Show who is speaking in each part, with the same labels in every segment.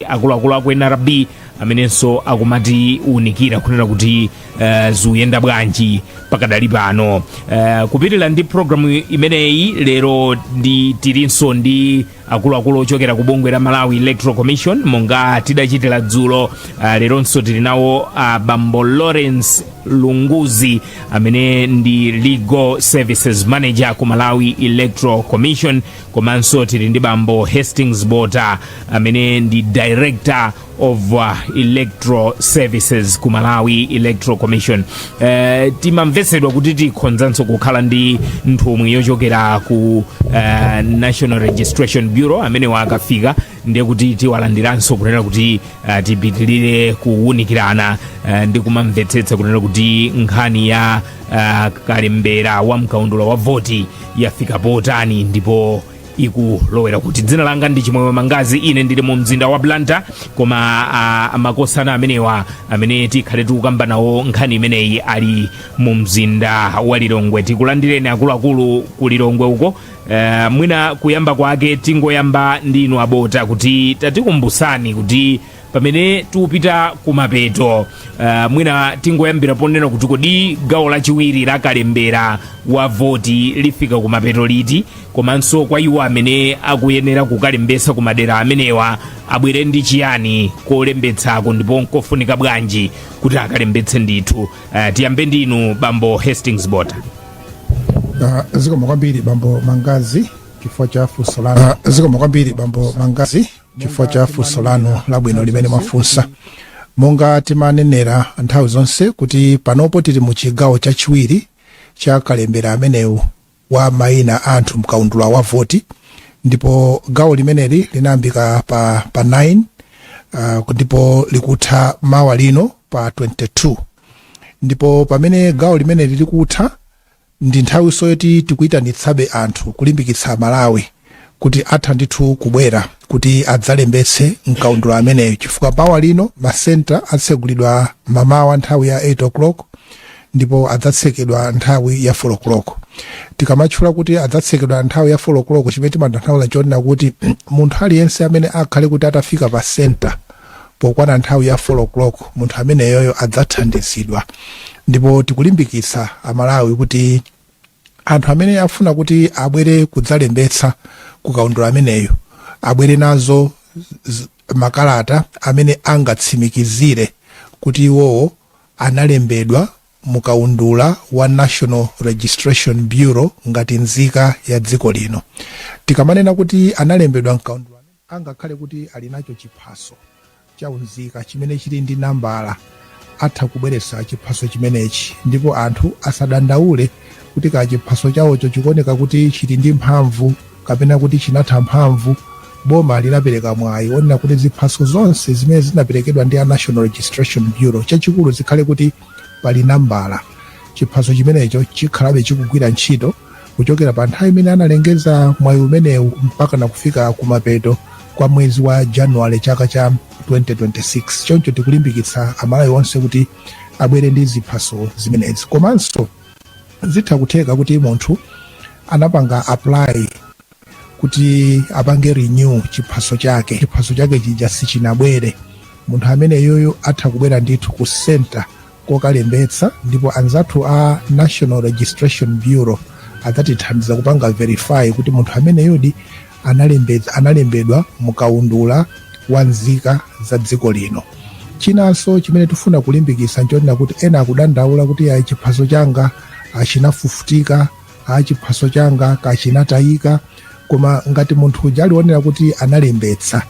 Speaker 1: akuluakulu aku NRB amenenso akumati unikira kunena kuti zuyenda bwanji pakadali pano. Kupitirira ndi programu imeneyi lero tilinso ndi akuluakulu ochokera ku bungwe la Malawi Electoral Commission monga tidachitira dzulo. Leronso tili nawo Bambo Lawrence Lunguzi amene ndi Legal Services Manager ku Malawi Electoral Commission, komanso tili ndi Bambo Hastings Bota amene ndi Director of Electoral Services ku Malawi Electoral Commission. Timamvesedwa kuti tikhonzanso kukhala ndi nthumwi yochokera ku National Registration Bureau amene wakafika, ndiye kuti tiwalandiranso kunena kuti tipitirire kuwunikirana ndi kumamvetsetsa kunena kuti nkhani ya kalembera wa mkaundula wa voti yafika potani ndipo ikulowera kuti. Dzina langa ndi Chimwemwe Mangazi, ine ndili mu mzinda wa Blantyre, koma makosana amenewa amene tikhale tikukamba nawo nkhani imeneyi ali mu mzinda wa Lilongwe. Tikulandireni akuluakulu ku Lilongwe uko. Mwina kuyamba kwake tingoyamba ndinu abota kuti tatikumbusani kuti pamene tikupita kumapeto, mwina tingoyambira ponena kuti kodi gawo lachiwiri la kalembera wa voti lifika kumapeto liti, komanso kwa iwo amene akuyenera kukalembetsa kumadera amenewa abwere ndi chiyani kolembetsako ndipo nkofunika bwanji kuti akalembetse ndithu. Tiyambe ndinu Bambo Hastings Bota.
Speaker 2: Zikomo kwambiri Bambo Mangazi chifukwa cha funso lanu. Zikomo kwambiri Bambo Mangazi chifukwa cha funso lanu labwino limene mwafunsa. Monga timanenera nthawi zonse kuti panopo tili mu chigawo chachiwiri cha kalembera amenewu wa mayina anthu mkaundula wa voti, ndipo gawo limeneli linayambika pa 9 ndipo likutha mawa lino pa 22. Ndipo pamene gawo limeneli likutha ndi nthawi yoti tikuyitanitsabe anthu kulimbikitsa Malawi kuti atha ndithu kubwera kuti adzalembetse mkaundula ameneyo, chifukwa mawa lino masenta atsegulidwa mamawa nthawi ya 8 o'clock ndipo adzatsekedwa nthawi ya 4 o'clock. Tikamatchula kuti adzatsekedwa nthawi ya 4 o'clock chimene timatanthauza chonena kuti munthu aliyense amene akhale kuti atafika pa senta pokwana nthawi ya 4 o'clock munthu ameneyoyo adzathandizidwa. Ndipo tikulimbikitsa Amalawi kuti anthu amene afuna kuti abwere kudzalembetsa kukaundula ameneyo abwere nazo makalata amene angatsimikizire kuti iwowo analembedwa mukaundula wa National Registration Bureau ngati nzika ya dziko lino. Tikamanena kuti analembedwa mkaundula angakhale kuti ali nacho chiphaso cha unzika chimene chili ndi nambala, atha kubweretsa chiphaso chimenechi, ndipo anthu asadandaule kuti ka chiphaso chawocho chikuoneka kuti chili ndi mphamvu kapena kuti chinatha mphamvu. Boma linapereka mwayi onena kuti ziphaso zonse zimene zinaperekedwa ndi a National Registration Bureau chachikulu zikhale kuti pali nambala. Chiphaso chimenecho chikhalabe chikugwira ntchito kuchokera pa nthawi imene analengeza mwayi umenewu mpaka na kufika kumapeto kwa mwezi wa January chaka cha 2026. Choncho tikulimbikitsa Amalawi onse kuti abwere ndi ziphaso zimenezi. Komanso zitha kutheka kuti munthu anapanga apply kuti apange renew chiphaso chake chija sichinabwere, munthu amene yoyo atha kubwera ndithu ku center kokalembetsa, ndipo anzathu a National Registration Bureau adzatithandiza kupanga verify kuti munthu amene yodi analembedwa mukaundula wa nzika za dziko lino. Chinanso chimene tifuna kulimbikitsa nchonena kuti ena akudandaula kuti ayi chiphaso changa achinafufutika, chiphaso changa kachinatayika, koma ngati munthu uja alionera kuti analembetsa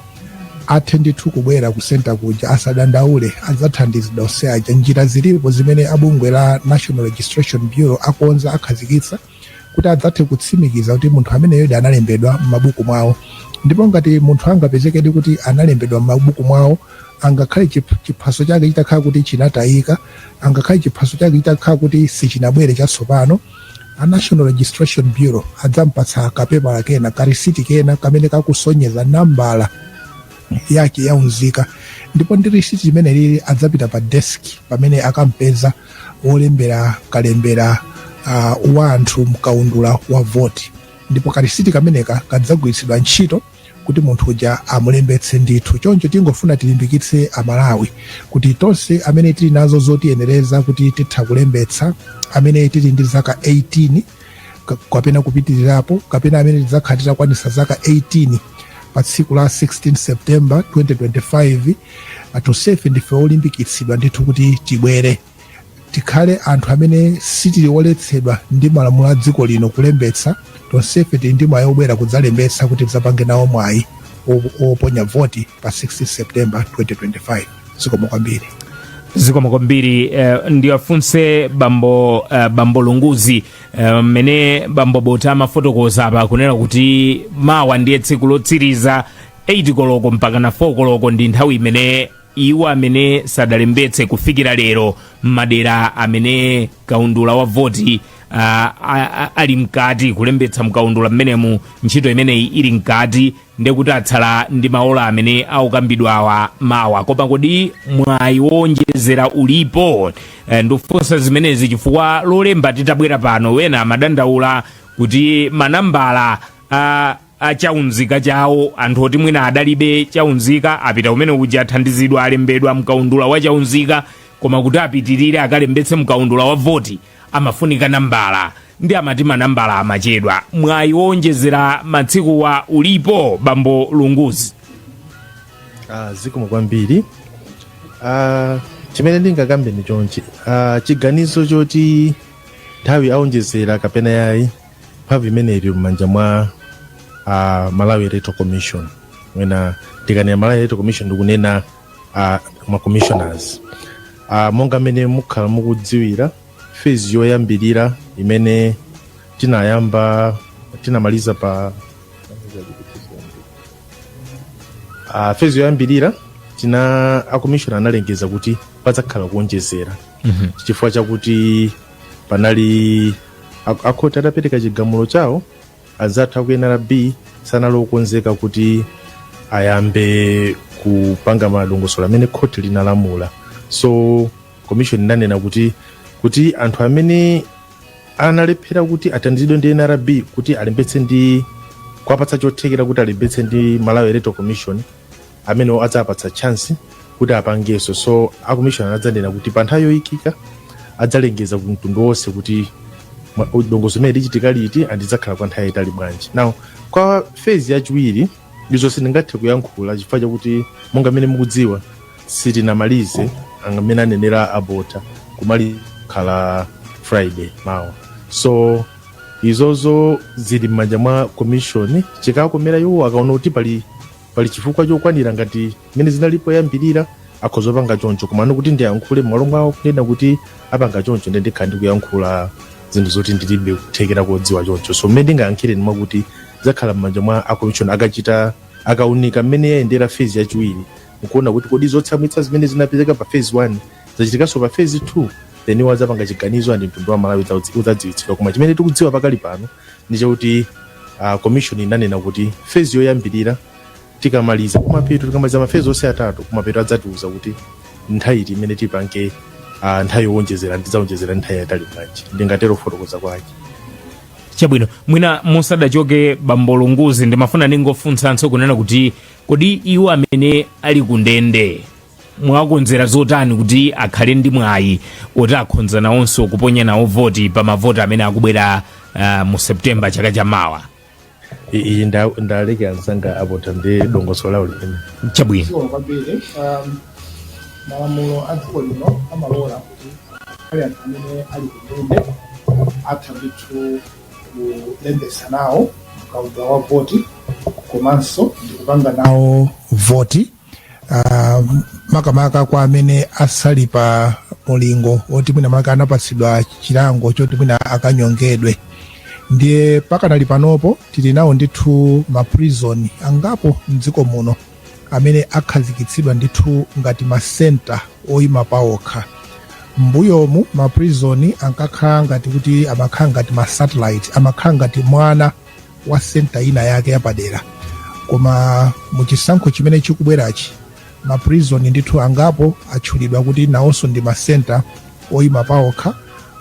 Speaker 2: athe ndithu kubwera ku center kuja asadandaule, adzathandizidwa onse aja. Njira zilipo zimene abungwe la National Registration Bureau akonza akhazikitsa kuti adzathe kutsimikiza kuti munthu ameneyo analembedwa m'mabuku mwawo. Ndipo ngati munthu angapezekedi kuti analembedwa m'mabuku mwawo, angakhale chiphaso chake chitakhala kuti chinatayika, angakhale chiphaso chake chitakhala kuti sichinabwere chatsopano, a National Registration Bureau adzampatsa kapepala kena, karisiti kena kamene kakusonyeza nambala yake ya unzika, ndipo ndi risiti imene lili adzapita pa desk pamene akampeza wolembera kalembera wa anthu mkaundula wa voti, ndipo karisiti kameneka kadzagwiritsidwa ntchito kuti munthu uja amulembetse ndithu. Choncho tingofuna tilimbikitse Amalawi kuti tonse amene tili nazo zotiyenereza kuti titha kulembetsa, amene tili ndi zaka 18 kapena kupitirirapo, kapena amene tidzakhala titakwanisa zaka 18 pa tsiku la 16 September 2025, tonsefe ndife olimbikitsidwa ndithu kuti tibwere tikhale anthu amene sitili oletsedwa ndi malamulo a dziko lino kulembetsa. Tonsefe tili ndi mwayi obwera kudzalembetsa kuti tidzapange nawo mwayi oponya voti pa 16 September 2025.
Speaker 1: Zikomo kwambiri. Ndiwafunse bambo Lunguzi, mmene bambo Bota amafotokoza apa kunena kuti mawa ndiye tsiku lotsiriza 8 koloko mpaka na 4 koloko ndi nthawi imene iwo amene sadalembetse kufikira lero madera amene kaundula wa voti ali mkati kulembetsa mkaundula mmenemu, ntchito imeneyi ili mkati, ndekuti atsala ndi maola amene aukambidwawa mawa. Koma kodi mwayi wonjezera ulipo? Ndikufunsa zimenezi chifukwa lolemba titabwera pano wena amadandaula kuti manambala achaunzika chawo, anthu oti mwina adalibe chaunzika apita kumene uja athandizidwa alembedwa mkaundula wa chaunzika, koma kuti apitirire akalembetse mkaundula wa voti amafunika nambala, ndi amati manambala amachedwa. Mwayi wonjezera matsiku wa ulipo, bambo Lunguzi?
Speaker 3: Zikomo kwambiri. Chimene ndingakambe ndi chonchi, chiganizo choti nthawi aonjezera kapena yayi mphamvu imene ili m'manja mwa Malawi Electoral Commission. Mwina tikanena Malawi Electoral Commission ndikunena ma commissioners. Monga mmene mukhala mukudziwira, phase yoyambirira imene tinamaliza pa phase yoyambirira a commission analengeza kuti padzakhala kuonjezera chifukwa chakuti panali akhoti adapereka chigamulo chawo, anzathu aku NRB sanalokonzeka kuti ayambe kupanga madongosolo amene khoti linalamula. So commission inanena kuti anthu amene analephera kuti athandizidwe ndi NRB kuti alembetse ndi kwapatsa chothekera kuti alembetse ndi Malawi Electoral Commission, amene adzapatsa chance kuti apangeso. So a commission anadzanena kuti pa nthawi yoyikika adzalengeza ku mtundu wonse kuti dongosolo imene lichitika liti andidzakhala kwa nthawi itali bwanji. Now kwa phase yachiwiri izo sindingathe kuyankhula chifukwa chakuti monga mmene mukudziwa sitinamalize amene anenera abota kumalikhala Friday mawa. So izozo zili m'manja mwa commission, chikakomera iwo akaona kuti pali chifukwa chokwanira ngati mmene zinalipo yambirira akhozopanga choncho, komano kuti ndiyankhule m'malo mwawo kunena kuti apanga choncho ndikhala ndikuyankhula zinthu zoti ndilibe kuthekera kodziwa choncho. So mmene ndingayankhire ndi mwakuti zakhala m'manja mwa a commission akaunika mmene yayendera phase yachiwiri, mukuona kuti kodi zotsamwitsa zimene zinapezeka pa phase 1 zachitikanso pa phase 2, then wadzapanga chiganizo ndi mtundu wa Malawi udzadziwitsidwa. Koma chimene tikudziwa pakali pano ndi chakuti commission inanena kuti phase yoyambirira tikamaliza kumapeto, tikamaliza maphase onse atatu kumapeto adzatiuza kuti nthawi iti imene tipange nthawi yowonjezera ndidzaonjezera nthawi yayitali bwanji. Ndingatero kufotokoza kwake.
Speaker 1: Chabwino, mwina musadachoke bambo Lunguzi, ndimafuna ningofunsanso kunena kuti kodi iwo amene ali kundende mwakonzera zotani kuti akhale ndi mwayi oti akhonza nawonso kuponya nawo voti pa mavoti amene akubwera mu September chaka chamawa?
Speaker 3: Iyi ndaleke anzanga abota ndi dongosolo lawo limene.
Speaker 1: Chabwino.
Speaker 2: Malamulo a dziko lino amalola kuti akhale anthu amene ali kundende atha ndithu kulembetsa nawo mkaundula wa voti komanso ndikupanga nawo voti. Makamaka kwa amene asali pa mulingo oti mwina maka anapatsidwa chilango choti mwina akanyongedwe, ndiye pakanali panopo tili nawo ndithu maprison angapo mdziko muno amene akhazikitsidwa ndithu ngati masenta oyima pawokha. Mbuyomu maprison ankakhala ngati kuti amakhala ngati masatellite, amakhala ngati mwana wa senta ina yake yapadera. Koma muchisankho chimene chikubwerachi maprison ndithu angapo atchulidwa kuti nawonso ndi masenta oyima pawokha,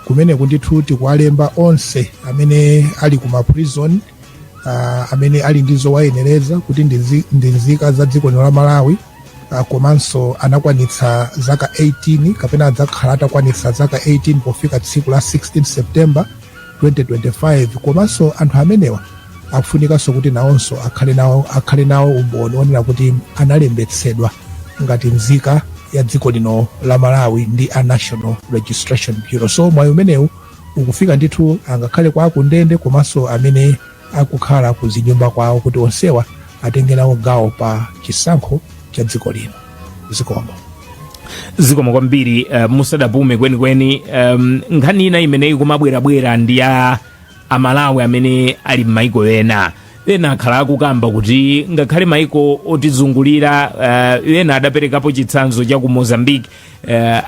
Speaker 2: kumene ndithu tikuwalemba onse amene ali ku maprison amene ali ndi zowayenereza kuti ndi nzika za dziko lino la Malawi, komanso anakwanitsa zaka 18 kapena adzakhala atakwanitsa zaka 18 pofika tsiku la 16 September 2025. Komanso anthu amenewa akufunikanso kuti nawonso akhale nawo umboni onena kuti analembetsedwa ngati nzika ya dziko lino la Malawi ndi a National Registration Bureau. So mwayi umenewu ukufika ndithu angakhale kwa akundende komanso amene akukhala ku zinyumba kwawo kuti onsewa atenge nawo gawo pa chisankho cha dziko lino.
Speaker 1: Zikomo kwambiri. Musadapume kwenikweni, nkhani ina imeneyi kumabwerabwera ndi ya amalawi amene ali m'maiko ena akhala akukamba kuti ngakhale maiko otizungulira ena adaperekapo chitsanzo cha ku Mozambique,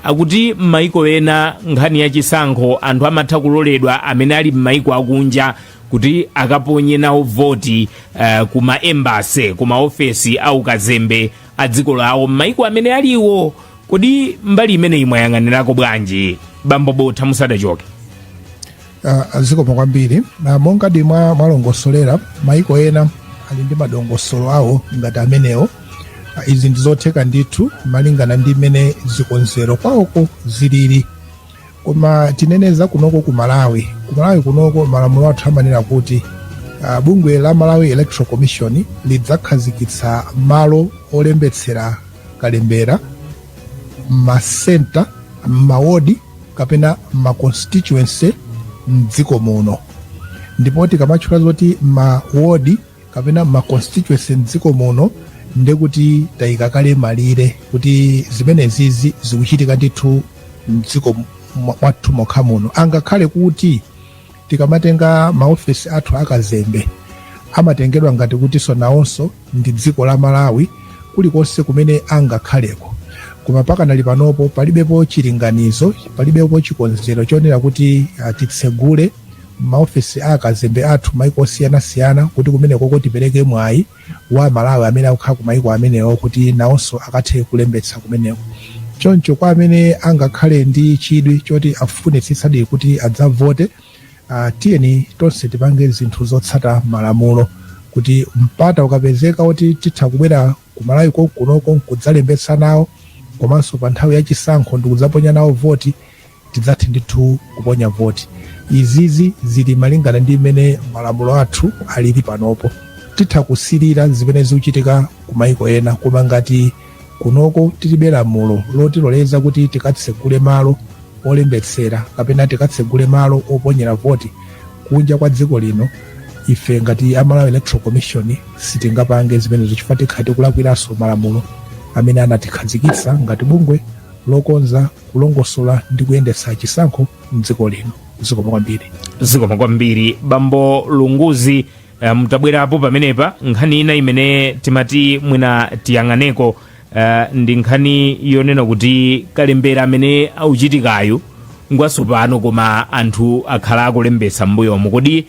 Speaker 1: akuti m'maiko ena nkhani ya chisankho anthu amatha kuloledwa amene ali m'maiko akunja kuti akaponye nawo voti ku maembasi, ku maofesi au kazembe a dziko lawo m'maiko amene aliwo. Kodi mbali imeneyi mwayang'anirako bwanji, Bambo Botha musadachoke?
Speaker 2: Zikomo kwambiri. Monga mwalongosolera maiko ena ali ndi madongosolo awo ngati amenewo. Izi ndizotheka ndithu malingana ndi mmene zikonzero kwawoko zilili. Koma tineneza kunoko ku Malawi kunoko malamulo athu amanena kuti bungwe la Malawi Electoral Commission lidzakhazikitsa malo olembetsera kalembera masenta, mawodi kapena maconstituency mdziko muno. Ndipo tikamatchula zoti mawodi kapena maconstituency mdziko muno ndekuti tayika kale malire kuti zimenezizi zikuchitika ndithu mdziko mwathu mokha muno. Angakhale kuti tikamatenga maofesi athu akazembe amatengedwa ngati kuti nawonso ndi dziko la Malawi kulikonse kumene angakhaleko. Koma pakanali panopo palibepo chilinganizo, palibepo chikonzero chonera kuti titsegule maofesi akazembe athu maiko osiyanasiyana kuti kumeneko tipereke mwayi wa Malawi amene akukhala ku maiko amenewo kuti nawonso akathe kulembetsa kumeneko. Choncho kwa amene angakhale ndi chidwi choti afunitsitsadi kuti adzavote, tiyeni tonse tipange zinthu zotsata malamulo kuti mpata ukapezeka kuti titha kubwera ku Malawi kunoko kudzalembetsa nawo, komanso pa nthawi ya chisankho ndikudzaponya nawo voti, tidzathe ndithu kuponya voti. Izizi zili malingana ndi mmene malamulo athu alili panopo. Titha kusilira zimene zikuchitika ku maiko ena, koma ngati kunoko tilibe lamulo lotiloleza kuti tikatsegule malo olembetsera kapena tikatsegule malo oponyera voti kunja kwa dziko lino, ife ngati a Malawi Electoral Commission sitingapange zimene zochifukwa tikhati kulakwiranso malamulo amene anatikhazikitsa ngati bungwe lokonza kulongosola ndi kuyendetsa chisankho mdziko lino. Zikomo kwambiri. Bambo Lunguzi, mutabwerapo pamenepa nkhani ina imene timati mwina tiyang'aneko, ndi nkhani yonena kuti kalembera amene auchitikayo ngwatsopano koma anthu akhala akulembetsa m'mbuyomo. Kodi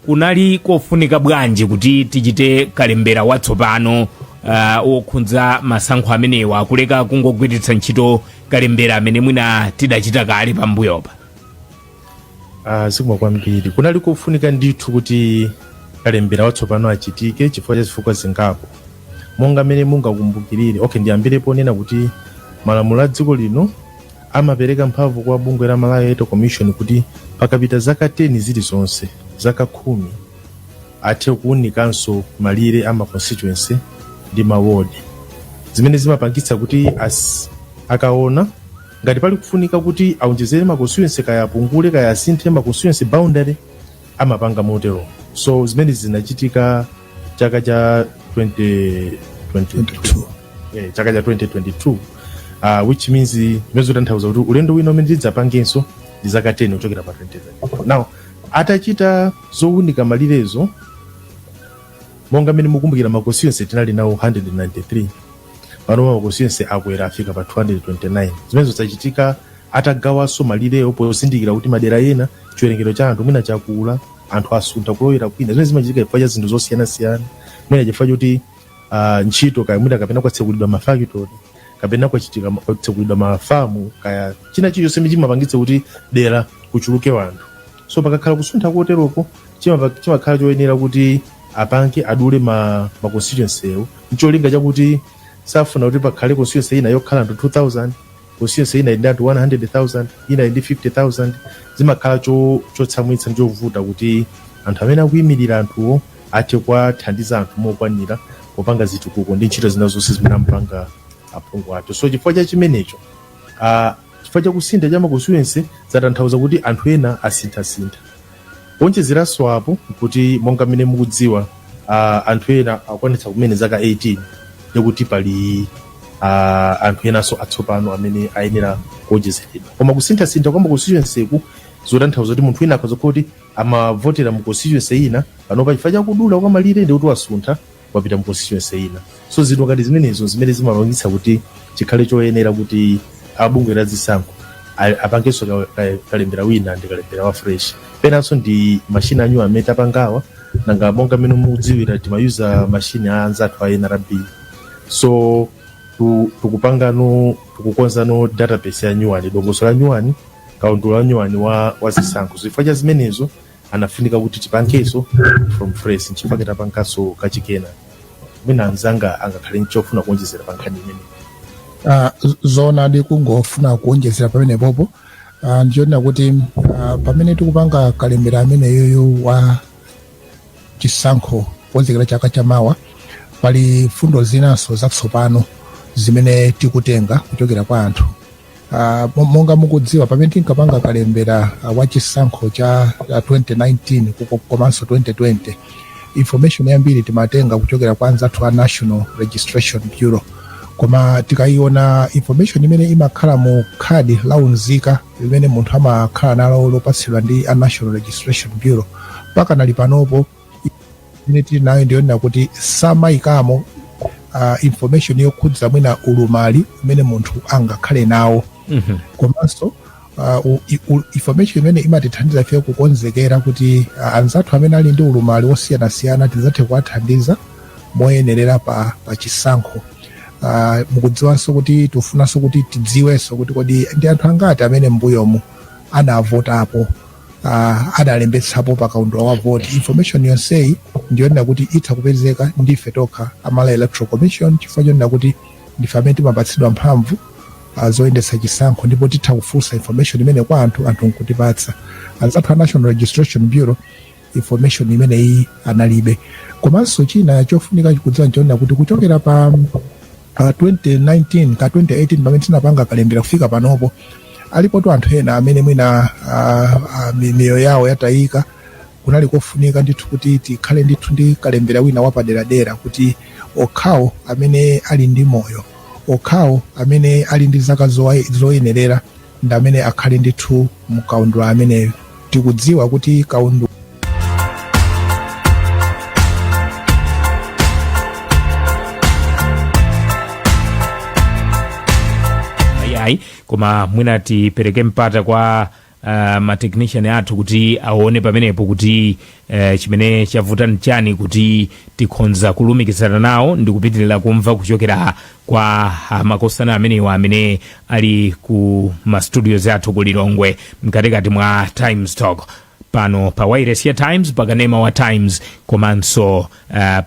Speaker 2: kunali kofunika bwanji kuti tichite kalembera watsopano wokhudza masankho amenewa kuleka kungogwiritsa ntchito kalembera amene mwina tidachita kale pambuyopa?
Speaker 3: Zikomo kwambiri. Kunali kofunika ndithu kuti kalembera watsopano achitike chifukwa zingapo. Monga mmene mungakumbukirire, ndiyambirepo nena kuti malamulo a dziko lino amapereka mphamvu kwa bungwe la Malawi Electoral Commission kuti pakapita zaka 10 zilizonse, zaka 10, athe kuwunikanso malire ama constituency ndi mawodi. Zimene zimapangitsa kuti akaona ngati pali kufunika kuti aonjezere ma constituency kaya apungule kaya asinthe ma constituency boundary, amapanga motero. So zimene zinachitika chaka cha 2022. Chaka cha 2022, which means mezo tanthauza kuti ulendo wino umene tidzapangenso ndi zaka 10 kuchokera pa 2022. Now atachita zowunika malirezo, monga mmene mukumbukira ma constituency tinali nawo 193, pano ma constituency akwera afika pa 229. Zimene zachitika atagawanso malireyo pozindikira kuti madera ena chiwerengero cha anthu mwina chakula, anthu asuntha kulowera kwina. Zimene zimachitika chifukwa cha zinthu zosiyanasiyana, mwina chifukwa choti ntchito kaya mwina kapena kwatsekulidwa mafactory kapena kwatsekulidwa mafamu kaya china chilichonse chimene chimapangitsa kuti dera kuchuluke wanthu. So pakakhala kusuntha koteroko chimakhala choyenera kuti apange adule ma constituency ewo ncholinga chakuti safuna kuti pakhale constituency ina yokhala ndi 2000 constituency ina ndi 100,000 ina ndi 50,000 zimakhala chotsamwitsa njovuta kuti anthu amene akuyimirira anthuwo athe kuwathandiza anthu mokwanira popanga zitukuko ndi ntchito zina zonse zimene amapanga aphungu athu. So chifukwa cha chimenecho chifukwa cha kusintha cha maconstituency zatanthauza kuti anthu ena asinthasintha. Kuonjezeranso apo kuti monga mmene mukudziwa anthu ena akwanitsa kumene zaka 18 yakuti pali anthu enanso atsopano amene ayenera kuonjezeredwa. Koma kusinthasintha kwa maconstituency ku zotanthauza kuti munthu ena akhoza kuti amavotera mu constituency ina panopa chifukwa cha kudula kwa malire ndi kuti wasuntha wapita mu constituency ina. So zinthu ngati zimenezo zimene zimalongitsa kuti chikhale choyenera kuti abungwe la zisankho apangenso kalembera wina ndi kalembera wa fresh. Penanso ndi machine anyu amene tapangawa nanga monga mmene mukudziwira timayuza machine a anzathu a NRB. So tukukonzano database ya nyuwani, dongoso la nyuwani, kaundula la nyuwani wa zisankho. Zifukwa cha zimenezo anafunika kuti tipangenso from fresh nchifukwa tapanganso kachikena mwina anzanga angakhale nchofuna kuonjezera pa nkhani imene.
Speaker 2: Zona ndikungofuna kuonjezera pamene popo ndiona kuti pamene tikupanga kalembera amene yoyo wa chisankho kukonzekera chaka chamawa pali fundo zinanso zatsopano zimene tikutenga kuchokera kwa anthu. Monga mukudziwa pamene tinkapanga kalembera wa chisankho cha 2019 komanso 2020 information yambiri timatenga kuchokera kwa anzathu a National Registration Bureau. Koma tikaiona information imene imakhala mu khadi launzika limene munthu amakhala nalo lopatsidwa ndi a National Registration Bureau paka nali panopo imene tili nayo ndiona kuti samayikamo information yokhudza mwina ulumali umene munthu angakhale nawo. Komanso information imene imatithandiza ife kukonzekera kuti anzathu amene ali ndi ulumali wosiyanasiyana tizathe kuwathandiza moyenerera pa chisankho. Mukudziwanso kuti tufunanso kuti tidziwenso kuti kodi ndi anthu angati amene mbuyomu anavotapo adalembetsapo pa kaundula wa voti. Information yonseyi ndiyonena kuti itha kupezeka ndife tokha amala electoral commission chifukwa chonena kuti ndife amene timapatsidwa mphamvu zoyendetsa chisankho ndipo titha kufunsa information imene kwa anthu nkutipatsa. Anzathu a National Registration Bureau information imene iyi analibe. Komanso china chofunika kudziwa nchonena kuti kuchokera pa 2019 ka 2018 pamene tinapanga kalembera kufika panopo alipo anthu ena amene mwina miyoyo yawo yatayika. Kunali kofunika ndithu kuti tikhale ndithu ndi kalembera wina wapaderadera kuti okhawo amene ali ndi moyo, okhawo amene ali ndi zaka zoyenerera ndi amene akhale ndithu mu kaundula ameneyo. Tikudziwa kuti kaundula
Speaker 1: koma mwina tipereke mpata kwa matechnician athu kuti aone pamenepo kuti chimene chavuta nchani kuti tikhonza kulumikizana nawo ndi kupitirira kumva kuchokera kwa makosana amenewa amene ali ku mastudios athu ku Lilongwe mkatikati mwa Times Talk pano pa wireless ya Times pakanema wa Times komanso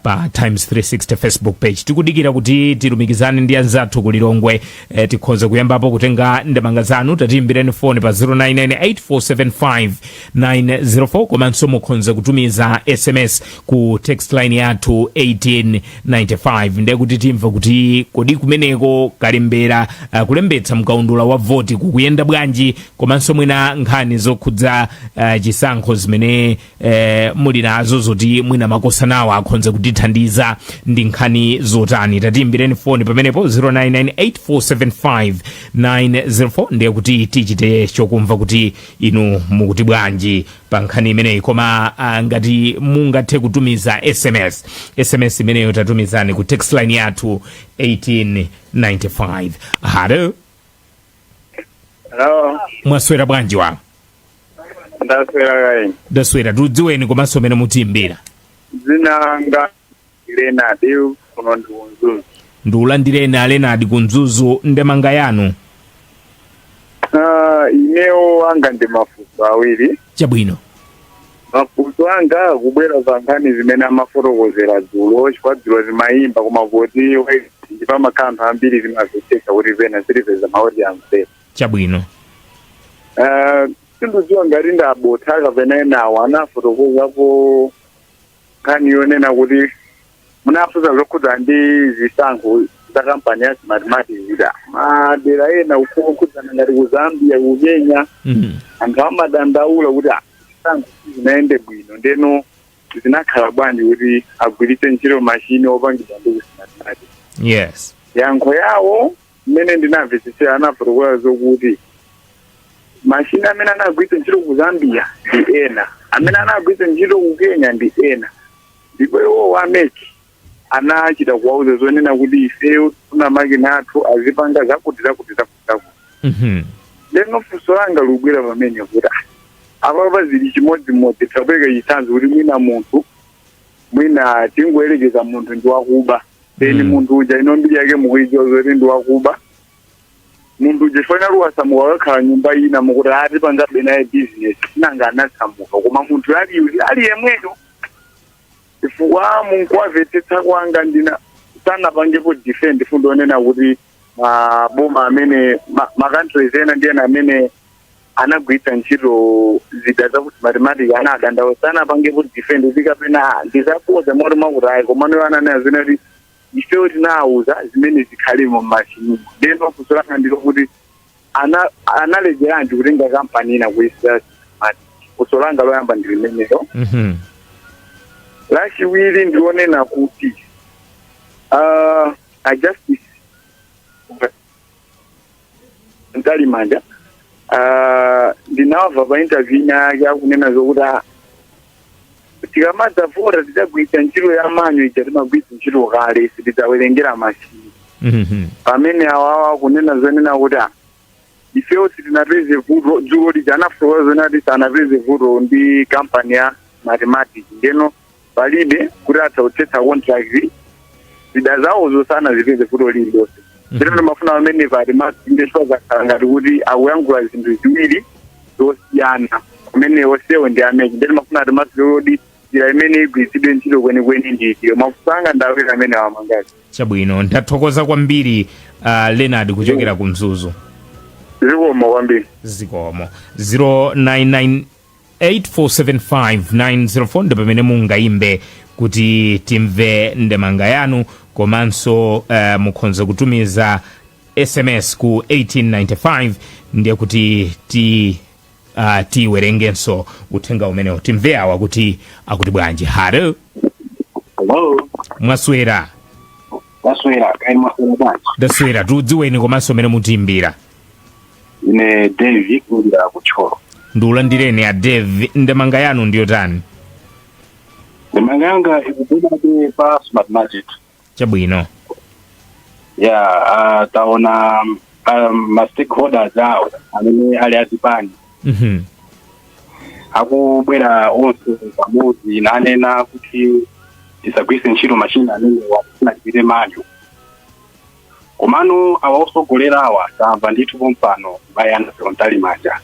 Speaker 1: pa Times 360 Facebook page. Tikudikira kuti tilumikizane ndi anzathu ku Lilongwe tikhoza kuyambapo kutenga ndemanga zanu. Tatiimbireni foni pa 0998475904 komanso mukhoza kutumiza SMS ku text line yathu 1895 ndiye kuti timva kuti kodi kumeneko kalembera kulembetsa mkaundula wa voti kukuyenda bwanji komanso mwina nkhani zokhudza chisankho zimene muli nazo zoti mwina makosanawo akhonza kutithandiza ndi nkhani zotani. Tatiimbireni foni pamenepo 0998475904 ndiye kuti tichite chokumva kuti inu mukuti bwanji pa nkhani imeneyi. Koma ngati mungathe kutumiza SMS imeneyo tatumizani ku text line yathu 1895. Hello. Mwaswera bwanji wa? Ndaswera tudziweni komanso mene mutiimbira.
Speaker 4: Zinanga Leonard kuno ndi kunzuzu.
Speaker 1: Ndiulandireni Leonard kunzuzu ndemanga yanu.
Speaker 4: Ineo anga ndi mafuso awiri.
Speaker 1: Chabwino.
Speaker 4: mafunso anga kubwera pankhani zimene amafotokozera dzulo chifukwa dzulo zimayimba koma kuti ndipa makanthu ambiri zimazoteka kuti pena zilipeza maoti amvera
Speaker 1: chabwino
Speaker 4: sindidziwa ngati ndabotha kapena enawo anafotokozapo nkhani yonena kuti munafunsa zokhudza ndi zisankho za kampani ya Smartmatic madera ena ukukhudzana ngati ku Zambia ku Kenya anthu amadandaula kuti zisankho zinaende bwino ndeno zinakhala bwanji kuti agwiritse ntchito mashini opangidwa ndi ku Smartmatic.
Speaker 1: Yes.
Speaker 4: Yankho yawo mmene ndinamvetsetsera anafotokoza zokuti mashini amene anagwiritsa ntchito ku Zambia ndi ena, amene anagwiritsa ntchito ku Kenya ndi ena, ndipo iwo ameki anachita kuwauza zonena kuti ife tuna makina athu azipanga zakuti. Leno funso langa lubwera pamene kuti apapa zili chimodzimodzi tapeka chitsanzo kuti mwina tingoyerekeza munthu ndi wakuba then munthu uja ino mbiri yake mukuidziwa zoti ndi wakuba munthu uja chifukwa luwasamuka wakakhala nyumba ina mukuti atipangabe naye business sinanga anasamuka koma munthu ali yemweyo chifukwa munkuwamvetsetsa kwanga ndina sanapangepo defend fundo onena kuti maboma amene makantries ena ndi ena amene anagwiritsa ntchito zida zakuti Smartmatic anadandawo sanapangepo defend kuti kapena ndizapoza moti makutayi komano ananena zina kuti ifewo tinawuza zimene zikhalimo mmashini ndeno funso langa ndilo kuti analegeranji kutenga kampani ina kuyisa Smartmatic. Funso langa loyamba ndi limenelo. Lachiwiri ndionena kuti Justice Ntalimanja ndinamva pa interview yake akunena zokuti tikamadza vota tidzagwiritsa ntchito ya manyo ija timagwiritsa ntchito kale sitidzawerengera mashini. Pamene awawa akunena zonena kuti ifewo sitinapeze vuto dzulo lija anafotokoza zonena kuti sanapeze vuto ndi kampani ya Smartmatic ndeno palibe kuti atsautsetsa contract zida zawo zosana zipeze vuto lililonse. Ndino ndimafuna pamene Smartmatic ndeswa zakhala ngati kuti akuyankhula zinthu ziwiri zosiyana pamene onsewo ndi amene ndino ndimafuna Smartmatic kuti njira imene igwiritsidwe ntchito kwenikweni ndiyo mafunso anga ndaweka amene awamangazi.
Speaker 1: Chabwino ndathokoza kwambiri Leonard kuchokera ku Mzuzu.
Speaker 4: Zikomo kwambiri.
Speaker 1: Zikomo 0998475904 ndipo pamene mungaimbe kuti timve ndemanga yanu komanso mukhoza kutumiza SMS ku 1895 ndiye kuti tiwerengenso uthenga umenewo timve awa kuti akuti bwanji. Hello. Mwaswera.
Speaker 5: Kaini mwaswera bwanji.
Speaker 1: Ndaswera tudziweni komanso mene mutimbira.
Speaker 5: Ine David kumbira kucholo.
Speaker 1: Ndiulandireni ya Dave, ndemanga yanu ndiyo tani?
Speaker 5: Ndemanga yanga ikubwera pa Smartmatic.
Speaker 1: Chabwino.
Speaker 5: Taona ma stakeholders awo amene ali azipani. Akubwera onse pamodzi nanena kuti tisagwiritse ntchito mashini amene wafuna tipite manyo. Komano awasogolera awa tamva ndithu pompano bayana Ntalimanja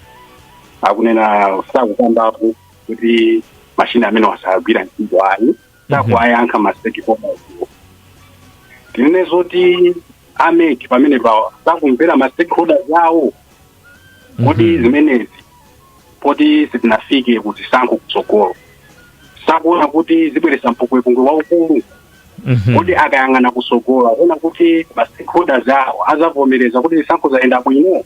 Speaker 5: akunena sakukambapo kuti mashini amene wasagwira ntchito ayi sakuwayankha ma stakeholders. Tinene zoti ameki pamene sakumvera ma stakeholders awo kuti zimenezi poti sitinafike kuti sankho kutsogolo sakuona kuti zibweresa mpungwe waukulu. Kuti akayang'ana kusogola ona kuti ma stakeholders awo azavomereza kuti zisankho zaenda bwino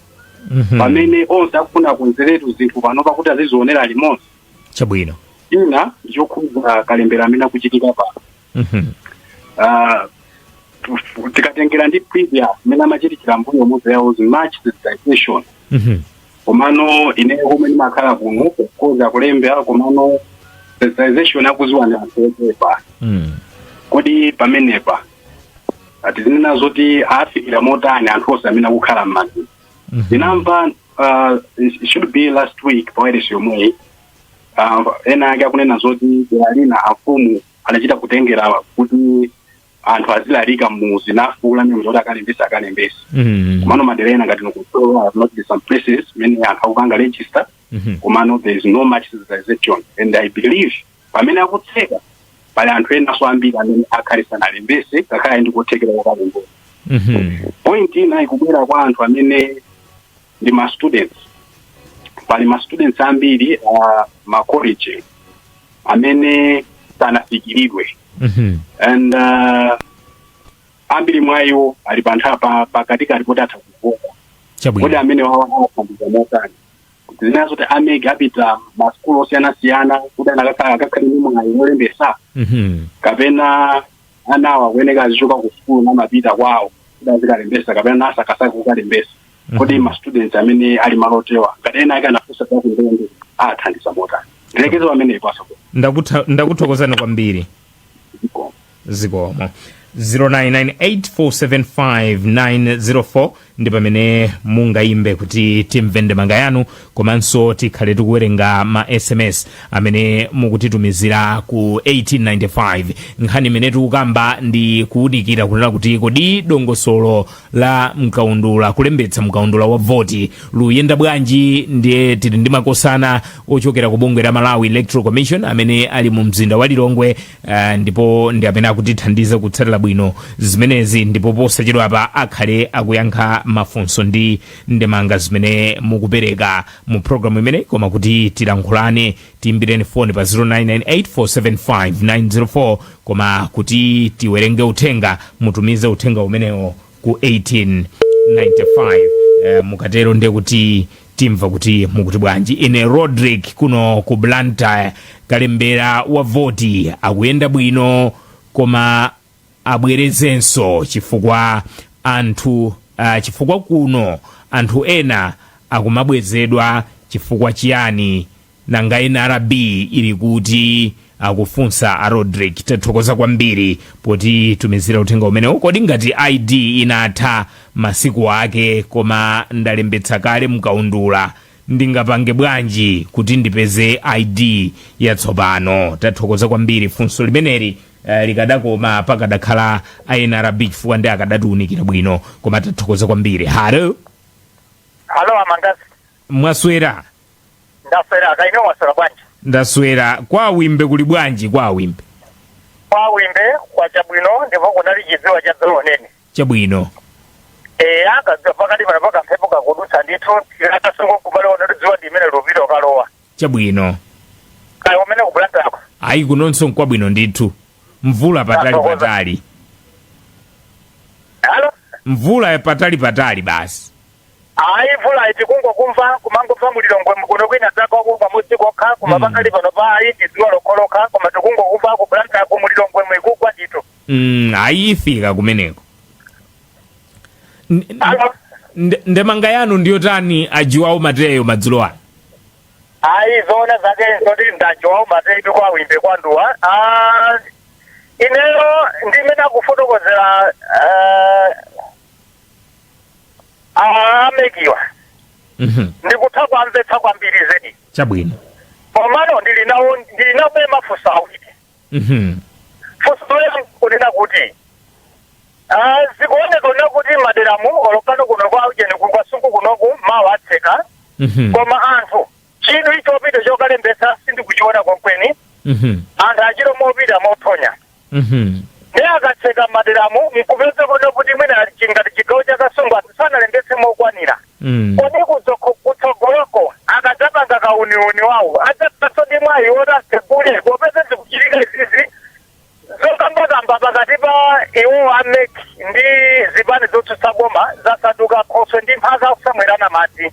Speaker 5: pamene onse akufuna kunzeretu zinthu panopa kuti azizionera limodzi.
Speaker 1: Chabwino.
Speaker 5: Ina chokhudza kalembera amene akuchitika pano. Tikatengera ndi previous amene amachitikira mbuyo mudzi yawo March sensitization. Komano ine homwe ndimakhala kuno kukoza kulembera komano sensitization akuziwana anthu kodi pamenepa atizinena zoti afikira motani anthu onse amene akukhala m'madzi. Ndinamva it should be last week pawairesi yomwe ena ake akunena zoti alina afumu anachita kutengera kuti anthu azilalika muzi nafuula mimi mzoti akalembesa kumano madera ena ngati nokutola not some places many anthu akupanga register kumano there is no much sensitization, and I believe pamene akutseka pali anthu ena so ambiri amene akhalisana alembese kakhala ndi kuthekera kwakalembesa. Point ina ikubwera kwa anthu amene ndi ma students, pali ma students ambiri ma college amene sanafikiridwe and ambiri mwayo ali panthapa pakatika ripoti athakuvoka kodi amene wawapandiza motani zinazo kuti amege apita maskulu osiyana-siyana kuti akakhale ndi mwayi wolembesa kapena anawa kuyeneka azichoka ku skulu namapita kwawo kuti azikalembesa kapena nasakasaka kukalembesa kodi ma students amene ali malotewa ngati ena ake anafunsa kakundeende athandiza motani. Ndilekezo amene ipasa
Speaker 1: ndakuthokozani kwambiri zikomo. 0998475904 ndi pamene mungaimbe kuti timve ndemanga yanu, komanso tikhale tikuwerenga ma SMS amene mukutitumizira ku 1895. nkhani imene tikukamba ndi kuwunikira kunena kuti kodi dongosolo la mkaundula kulembetsa mkaundula wa voti luyenda bwanji. ndiye tili ndi makosana ochokera ku bungwe la Malawi Electoral Commission amene ali mu mzinda wa Lilongwe, ndipo ndi amene akutithandiza kutsatira bwino zimenezi, ndipo posachedwa apa akhale akuyankha mafunso ndi ndemanga zimene mukupereka mu programu imene. Koma kuti tilankhulane tiimbireni foni pa 0998475904, koma kuti tiwerenge uthenga mutumize uthenga umenewo ku 1895. Mukatero ndiye kuti timva kuti mukuti bwanji. Ine Rodrick kuno ku Blantyre, kalembera wa voti akuyenda bwino koma abwerezenso chifukwa anthu chifukwa kuno anthu ena akumabwezedwa chifukwa chiyani. nanga NRB ili kuti akufunsa a Rodrick. Tathokoza kwambiri poti tumizira uthenga umenewo. Kodi ngati ID inatha masiku ake koma ndalembetsa kale mkaundula, ndingapange bwanji kuti ndipeze ID yatsopano? Tathokoza kwambiri funso limeneli likadakoma pakadakhala a NRB chifukwa ndi akadatiunikira bwino, koma tathokoza kwambiri. Halo
Speaker 6: Amangazi,
Speaker 1: mwaswera?
Speaker 6: ndaswera kaine waswera bwanji?
Speaker 1: Ndaswera. Kwa wimbe kuli bwanji? Kwa wimbe
Speaker 6: kwa chabwino ndipo kunali chidziwa cha dzolo nene
Speaker 1: chabwino.
Speaker 6: Akadziwa pakati pana paka mphepo kakudutsa ndithu iratasongo kubale onalidziwa ndimene lupita ukalowa
Speaker 1: Chabwino.
Speaker 6: kaya umene kubulanta ako
Speaker 1: Ayi kunonso nkwabwino ndithu. Mvula patali.
Speaker 6: Halo?
Speaker 1: Mvula patali basi.
Speaker 6: Ayi mvula iti kumva kumangomva mulilongwe kuno kwina zako kumva mudzi kokha kumapakali pano pa ayi tidziwa lokoloka koma tikumva kubulanta ako mulilongwe mwikugwa ndithu.
Speaker 1: Ayi ifika kumeneko.
Speaker 6: Halo?
Speaker 1: Ndemanga yanu ndiyo tani ajiwawo mateyo madzulo ano?
Speaker 6: Ayi zona zake zoti ndajiwawo mateyo kwa wimbe kwanduwa. Ineyo ndimene akufotokozera amekiwa ndikutha kwamvetsa kwambiri zedi.
Speaker 1: Chabwino.
Speaker 6: Komano ndilinawo mafuso awiri. Fuso yangu kunena kuti zikuoneka kunena kuti maderamu olokano kuno kwa ujeni kwa sungu kunoku mawatseka. Koma anthu chinthu ichopita chokalembesa sindikuchiona kokweni. Anthu achiro mopita mothonya. Ne akatseka maderamu mkupeza kuno kuti mwina chingati chigawo chakasungu asanalembese mokwanira. Kodi kutsogoloko akadzapanga kauniuni wawo adzapasodi mwayi otasekule kopeza zikuchitika izizi zokambakamba pakati pa iwo ameki ndi zipani zotsutsa boma zasanduka khoswe ndi mphaza kusamwirana madzi.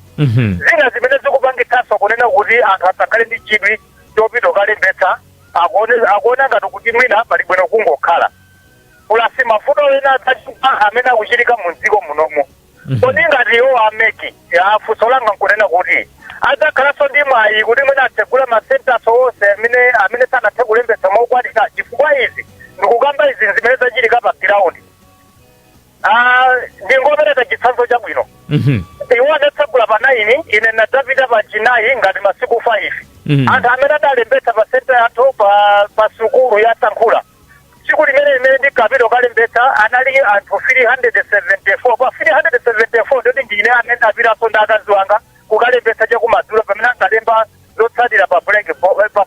Speaker 6: Zina zimene zikupangitsanso kunena kuti anthu asakhale ndi chidwi chopita kalembetsa akuona ngati kuti mwina pali bwino kungokhala ulasi mafuto ena amene akuchitika mu dziko munomu. Kodi ngati iwo ameki afuso langa nkunena kuti adzakhalanso ndi mwayi kuti mwina atsegula masentaso onse amene sanathe kulembetsa mokwanira. Chifukwa izi ndikukamba izi zimene zachitika pa ground. Ndingopereka chitsanzo chabwino. Iwo adatsegula pa 9 ine ndapita pa chinayi ngati masiku 5. Anthu amene adalembetsa pa senta yathu pa sukulu ya Sankhula tsiku limene ndi kapito kalembetsa anali anthu 374 pa 374 ndoti ndine amene apitaso ndi akazi wanga kukalembetsa chakumadzulo pamene ankalemba zotsatira pa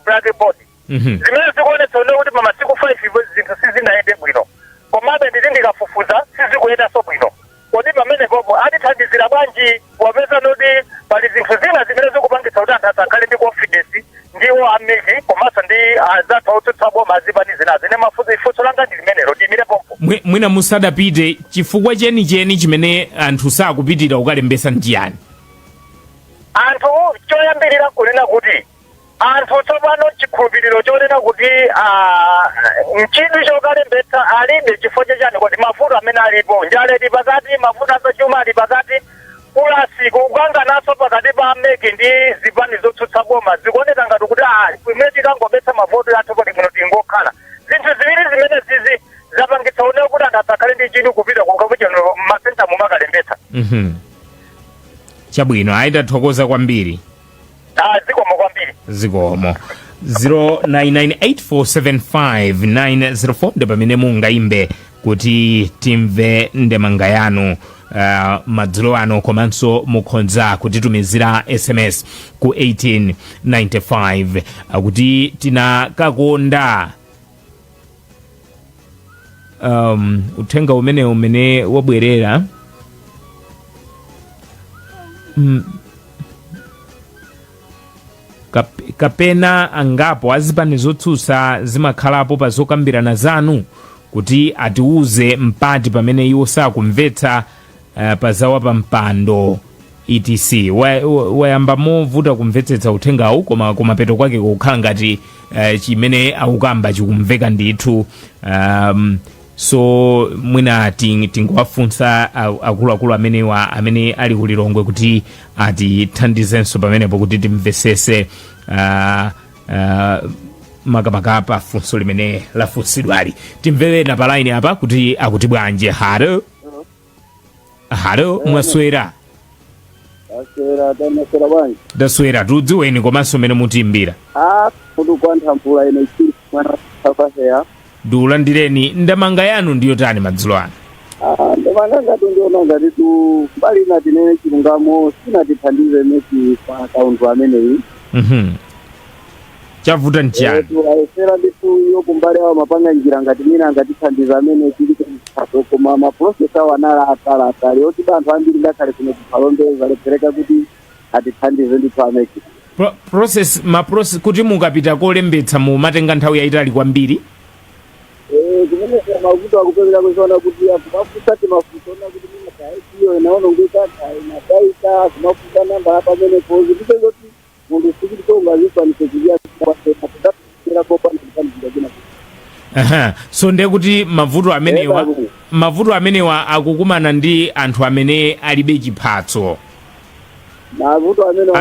Speaker 6: blackboard zimene zikuonetsa kuti pa masiku 5 zinthu sizinayende bwino komabe nditi ndikafufuza sizikuyendanso bwino kodi pamene popo atithandizira bwanji wapeza noti pali zinthu zina zimene zikupangitsa kuti anthu asakhale ndi confidence ndiwo amiki komanso ndi azathu otsutsa boma azipani zina zine mafunso ifunso langa ndi limenelo ndimire pompo
Speaker 1: mwina musadapite chifukwa chenicheni chimene anthu sakupitira kukalembetsa njiyani
Speaker 6: anthu choyambirira kunena kuti anthu tsopano chikhulupiriro chonena kuti mchidwi chokalembetsa alibe chifukwa chachani kodi mavuto amene alipo njala ili pakati mavuto azachuma ali pakati ulasi kukanganaso pakati pa ameki ndi zipani zotsutsa boma zikuoneka ngati kuti imene tikangobetsa mavuto athu kodi muno tingokhala zinthu ziwiri zimene zizi zapangitsa oneka kuti anthu asakhale ndi chidwi kupita kukakuchano masenta mumakalembetsa
Speaker 1: chabwino ayitathokoza kwambiri
Speaker 6: zikomo kwambiri
Speaker 1: zikomo 0998475904 ndi pamene mungaimbe kuti timve ndemanga yanu madzulo ano komanso mukhoza kutitumizira sms ku 1895 akuti tinakakonda uthenga umene wabwerera kapena angapo azipani zotsutsa zimakhalapo pa zokambirana zanu kuti atiuze mpati pamene iwo sakumvetsa pa zawa pa mpando etc wayamba movuta kumvetsetsa uthengawu koma kumapeto kwake kukhala ngati chimene akukamba chikumveka ndithu so mwina tingowafunsa akuluakulu amenewa amene ali kulilongwe kuti atithandizenso pamenepo kuti timvesese makamaka pa funso limene lafunsidwali timvewena pa line apa kuti akuti bwanji halo mwaswera ndaswera tudziweni komanso mene mutimbira
Speaker 7: kuti kwantha mvula ino ichiri mwana safaseya
Speaker 1: ndiulandireni ndemanga yanu ndiyo tani madzulo ano
Speaker 7: ndemanga ngati ndiona ngati tu mbali ina tinene chilungamo sinatithandize neti pa akauntu ameneyi
Speaker 1: chavuta nchiyani
Speaker 7: ayesera nditu iyo kumbali awo mapanga njira ngati mina angatithandiza amene tili kaso koma maprocess awo anala atali oti anthu ambiri ngakhale kuno kupalombeza lephereka kuti atithandize ndithu ameki
Speaker 1: maprocess kuti mukapita kolembetsa mumatenga nthawi yayitali kwambiri
Speaker 7: kumene mavuto akupezeka kuziona kuti akumafusa timafusa ona kuti mina kaisiyo inaonongeka inadaika kumafusa namba apa amene pozi kupeza kuti mundu sikiti tongazifanise kuziya
Speaker 1: so ndiye kuti mavuto amenewa akukumana ndi anthu amene alibe chiphatso
Speaker 7: mavuto amene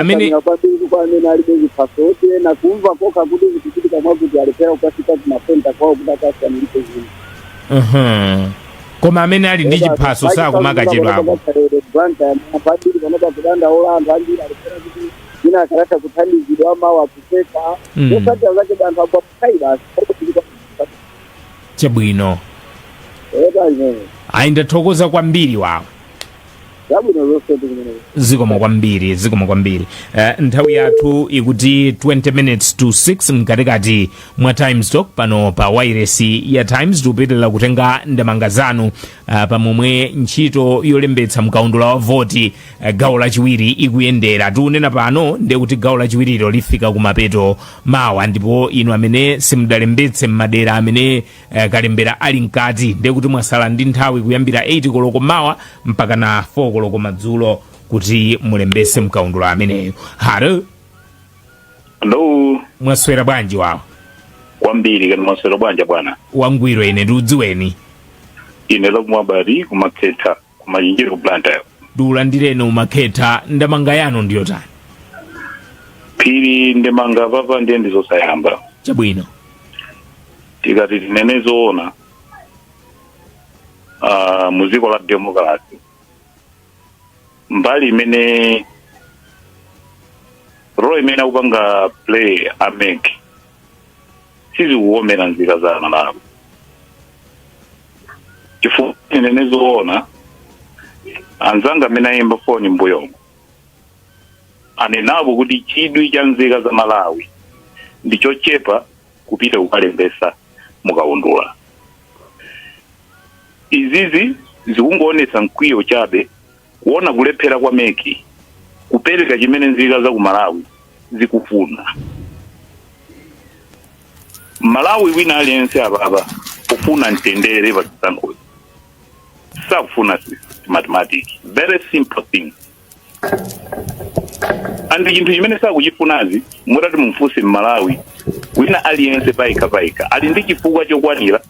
Speaker 7: alibe chiphatso oti ena kumva koka kuti kuchitika mwakuti alipera kukafika kumapenta kwawo kuti akasanilipe zinthu
Speaker 1: koma amene ali ndi chiphatso sakumakachedwako
Speaker 7: padiri panopa kudandaula anthu ambiri alipera kuti ina akarata kuthandizidwa mawa kuseka osati zake anthu abwapaida
Speaker 1: chabwino ayi ndathokoza kwambiri wawo zikomo kwambiri nthawi yathu ikuti 20 minutes to 6 mkatikati mwa timestock pano pa wireless ya times tikupitirira kutenga ndemanga zanu pamomwe ntchito yolembetsa mkaundula wa voti gawo lachiwiri ikuyendera tikunena pano ndiye kuti gawo lachiwirilo lifika kumapeto mawa ndipo inu amene simudalembetse m'madera amene kalembera ali mkati ndiye kuti mwasala ndi nthawi kuyambira 8 koloko mawa mpaka na 4 koloko madzulo kuti mulembese mkaundula ameneyo halo mwaswera bwanji wawo
Speaker 8: kwambiri kani mwaswera bwanji bwana
Speaker 1: wangwiro ine ndiudziweni
Speaker 8: ine lomwabari kumakhetha kumayinjiro blanta
Speaker 1: ndiulandireni umakhetha ndemanga yanu ndiyo tani
Speaker 8: phiri ndemanga papa ndiye ndizosayamba
Speaker 1: chabwino
Speaker 8: tikati tinene zoona muziko la demokrasi mbali imene role imene akupanga play ameki sizikuwomera nzika za ana nabo tinenezoona anzanga amene ayimba foni mbuyomo anenapo kuti chidwi cha nzika za Malawi ndichochepa kupita kukalembesa mukaundula. Izizi zikungoonesa mkwiyo chabe kuona kulephera kwa meki kupereka chimene nzika za ku Malawi zikufuna. Malawi wina aliyense ababa kufuna ntendere pachisankho sakufuna mathematics, very simple thing. Andi chinthu chimene sakuchifunazi mutati mumfunse Malawi wina aliyense paika ali ndi chifukwa chokwanira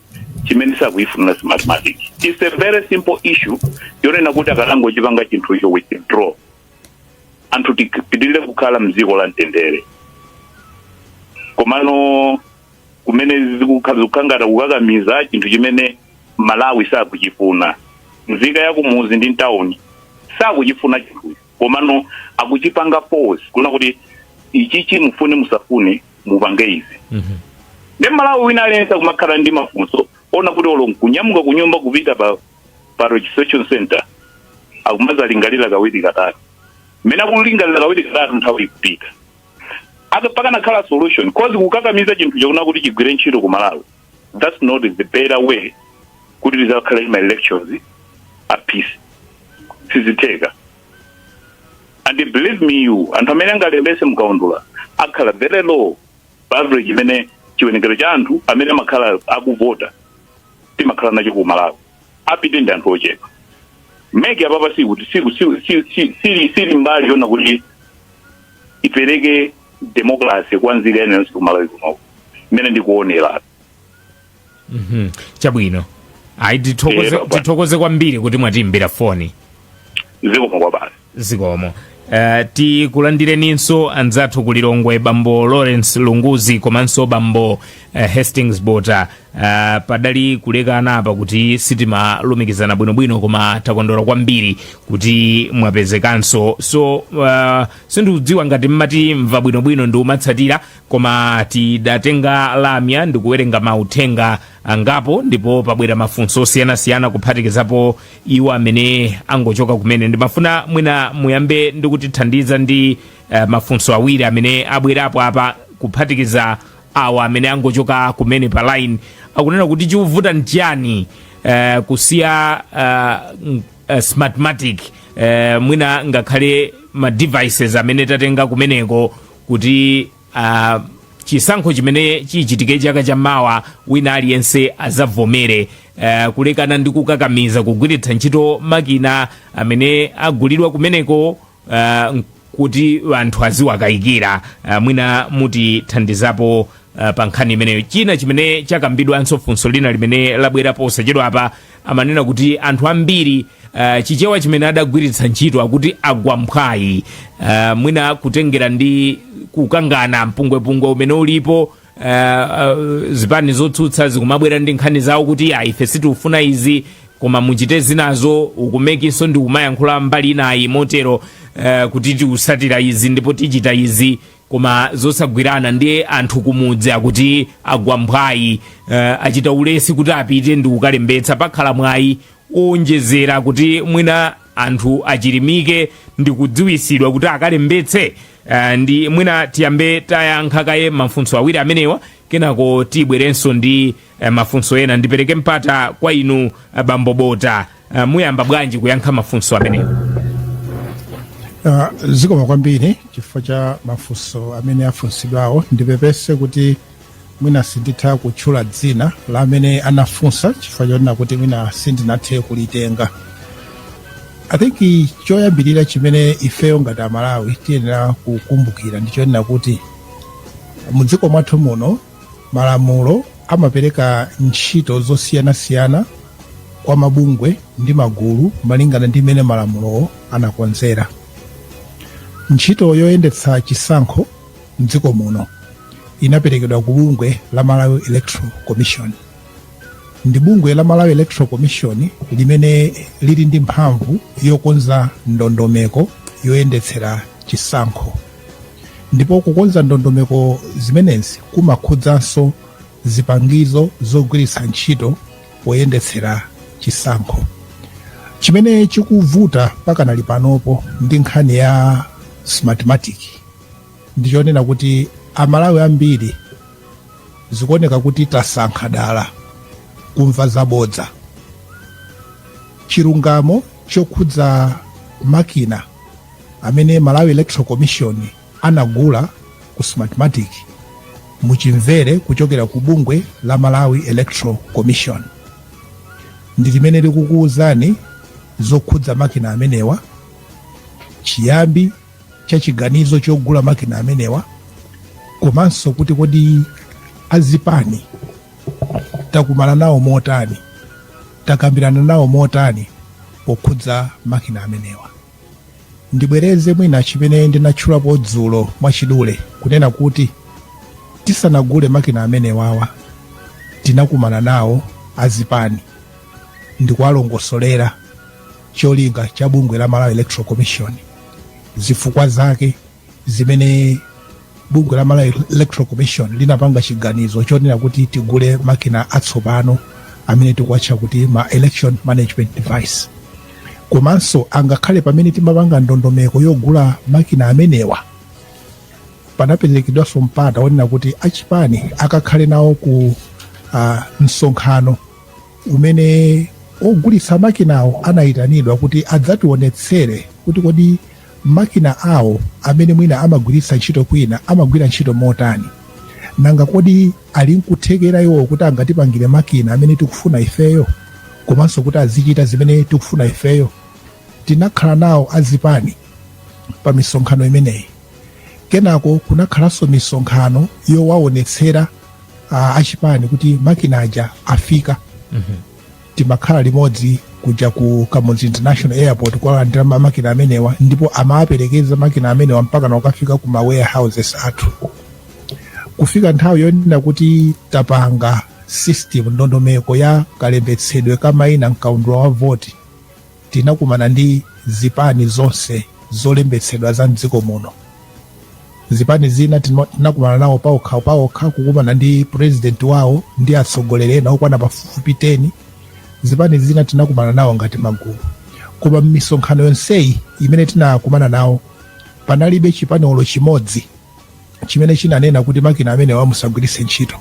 Speaker 8: chimene sakuifuna mathematics. It's a very simple issue yonena kuti akalango chipanga chinthu icho withdraw anthu tipitirire kukhala mdziko la mtendere. Komano kumene zikukangata kukakamiza chinthu chimene Malawi sakuchifuna. Nzika ya kumuzi ndi town sakuchifuna chinthu komano akuchipanga force kuna kuti ichichi mufune musafune mupange izi. Ndi Malawi wina aliyense kumakhala ndi mafunso ona kuti olo kunyamuka kunyumba kupita pa registration center akumazalingalira kawiri katatu. Mena kulingalira kawiri katatu nthawi ikupita. Pakana khala solution cause kukakamiza chinthu chakuna kuti chigwire ntchito ku Malawi. That's not the better way kuti tizakhala ma elections a peace. Siziteka. And believe me you, anthu amene angalembese mukaundula akhala very low average imene chiwenekero cha anthu amene makhala akuvota timakhala nacho ku Malawi apite ndi anthu ochepa. Meki apapa sikuti sili mbali yona kuti ipereke democracy kwa nzika yenenso ku Malawi kuno imene ndikuonera.
Speaker 1: Chabwino ayi tithokoze kwambiri kuti mwatimbira foni.
Speaker 8: Zikomo kwa basi.
Speaker 1: Zikomo. Tikulandireninso anzathu kulilongwe bambo Lawrence Lunguzi komanso bambo Hastings Bota. Padali kulekana apa kuti sitimalumikizana bwinobwino koma takondwera kwambiri kuti mwapezekanso. So sindikudziwa ngati mmati mva bwinobwino ndi umatsatira koma tidatenga lamya ndikuwerenga mauthenga angapo ndipo pabwera mafunso osiyanasiyana kuphatikizapo iwo amene angochoka kumene. Ndimafuna mwina muyambe ndikutithandiza ndi mafunso awiri amene abwerapo apa kuphatikiza awa amene angochoka kumene pa line. Akunena kuti chikuvuta nchiyani kusiya smartmatic mwina ngakhale ma devices amene tatenga kumeneko kuti chisankho chimene chichitike chaka chammawa wina aliyense azavomere kulekana ndi kukakamiza kugwiritsa ntchito makina amene agulidwa kumeneko kuti anthu aziwakayikira. Mwina mutithandizapo pa nkhani imeneyo. China chimene chakambidwanso funso lina limene labwerapo osachedwa apa amanena kuti anthu ambiri chichewa chimene adagwiritsa ntchito akuti agwa mphwayi. Mwina kutengera ndi kukangana mpungwepungwe umene ulipo zipani zotsutsa zikumabwera ndi nkhani zawo kuti ife sitikufuna izi koma muchite zinazo ukumekinso ndi kumayankhula mbali inayi motero kuti tikusatira izi ndipo tichita izi koma zosagwirana ndi anthu kumudzi akuti agwa mphwayi achita ulesi kuti apite ndi kukalembetsa. Pakhala mwayi owonjezera kuti mwina anthu achirimike ndi kudziwisidwa kuti akalembetse. Ndi mwina tiyambe tayankha kaye mafunso awiri amenewa kenako tibwerenso ndi mafunso ena. Ndipereke mpata kwa inu bambo Bota, muyamba bwanji kuyankha mafunso amenewa?
Speaker 2: Zikomo kwambiri chifukwa cha mafunso amene afunsidwawo. Ndipepese kuti mwina sinditha kutchula dzina la amene anafunsa chifukwa chonena kuti mwina sindinathe kulitenga. I think choyambirira chimene ifeyo ngati Amalawi tiyenera kukumbukira ndichonena kuti mudziko mwathu muno malamulo amapereka ntchito zosiyanasiyana kwa mabungwe ndi magulu malingana ndi imene malamulo anakonzera. Ntchito yoyendetsa chisankho mdziko muno inaperekedwa ku bungwe la Malawi Electoral Commission. Ndi bungwe la Malawi Electoral Commission limene lili ndi mphamvu yokonza ndondomeko yoyendetsera chisankho. Ndipo kukonza ndondomeko zimenezi kumakhudzanso zipangizo zogwiritsa ntchito poyendetsera chisankho. chimene chikuvuta pakanali panopo ndi nkhani ya smartmatic ndichonena kuti amalawi ambiri zikuoneka kuti tasankha dala kumva zabodza. Chilungamo chokhudza makina amene Malawi Electoral Commission anagula ku smartmatic muchimvere kuchokera ku bungwe la Malawi Electoral Commission. Ndi limene likukuwuzani zokhudza makina amenewa, chiyambi cha chiganizo chogula makina amenewa, komanso kuti kodi azipani takumana nawo motani, takambirana nawo motani pokhudza makina amenewa. Ndibwereze mwina chimene ndinatchulapo dzulo mwachidule kunena kuti tisanagule makina amenewawa tinakumana nawo azipani ndikuwalongosolera cholinga cha bungwe la Malawi Electoral Commission, zifukwa zake zimene bungwe la Malawi Electoral Commission linapanga chiganizo chonena kuti tigule makina atsopano amene tikuwatcha kuti ma election management device. Komanso angakhale pamene timapanga ndondomeko yogula makina amenewa panaperekedwanso mpata wonena kuti achipani akakhale nawo ku msonkhano umene ogulitsa makinawo anayitanidwa kuti adzationetsere kuti kodi makina awo amene mwina amagwiritsa ntchito kwina amagwira ntchito motani, nanga kodi ali nkuthekera iwo kuti angatipangire makina amene tikufuna ifeyo, komanso kuti azichita zimene tikufuna ifeyo. Tinakhala nawo azipani pa misonkhano imeneyi. Kenako kunakhalanso misonkhano yowaonetsera achipani kuti makina aja afika. Timakhala limodzi kuja ku Kamodzi International Airport kulandira makina amenewa, ndipo amawaperekeza makina amenewa mpaka nakafika ku ma warehouses athu. Kufika nthawi yonena kuti tapanga system ndondomeko ya kalembetsedwe kamayina mkaundula wa voti, tinakumana ndi zipani zonse zolembetsedwa za mdziko muno. Zipani zina tinakumana nawo paokha kukumana ndi president wawo ndi atsogoleri ena okwana pafupi 10. Zipani zina tinakumana nawo ngati magulu. Koma m'misonkhano yonseyi imene tinakumana nawo panalibe chipaniolo chimodzi chimene chinanena kuti makina amenewa musagwiritse ntchito.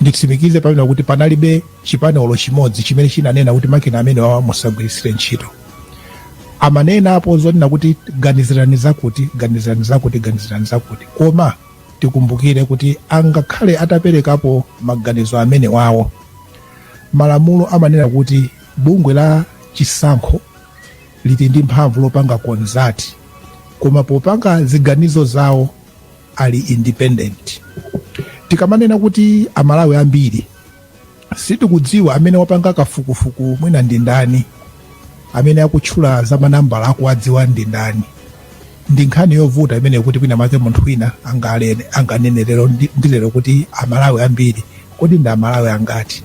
Speaker 2: Nditsimikize pamene kuti panalibe chipaniolo chimodzi chimene chinanena kuti makina amenewa musagwiritse ntchito. Amanena apo zonena kuti ganizirani zakuti. Koma tikumbukire kuti angakhale ataperekapo maganizo amene wawo, malamulo amanena kuti bungwe la chisankho lili ndi mphamvu lopanga konzati, koma popanga ziganizo zawo ali independent. Tikamanena kuti amalawi ambiri sitikudziwa amene wapanga kafukufuku mwina ndi ndani, amene akutchula za manambala akuwadziwa ndi ndani. Ndi nkhani yovuta imene kuti kwina make munthu wina anganenerero ndilero kuti amalawi ambiri kodi ndi amalawi angati.